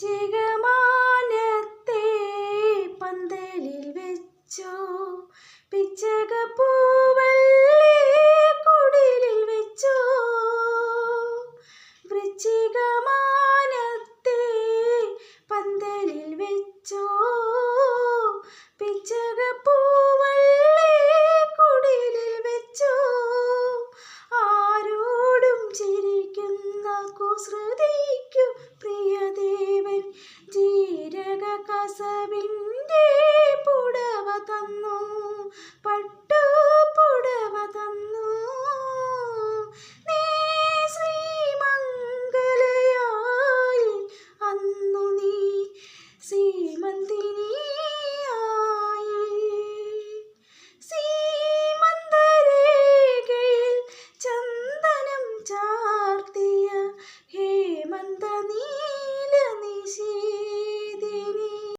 വൃശ്ചികമാനത്തെ പന്തലിൽ വെച്ചോ, പിച്ചകപ്പൂവല്ലേ കുടിലിൽ വെച്ചോ. വൃശ്ചികമാനത്തെ പന്തലിൽ വെച്ചോ, പിച്ചകപ്പൂവല്ലേ കുടിലിൽ വെച്ചോ. ആരോടും ചിരിക്കുന്ന കുസൃതിക്കു പ്രിയദേവൻ ജീരക കസവിൻ്റെ പുടവ തന്നു, പട്ടുപുടവ തന്നു. നീ ശ്രീമംഗലയായി അന്നു നീ സീമന്തിനി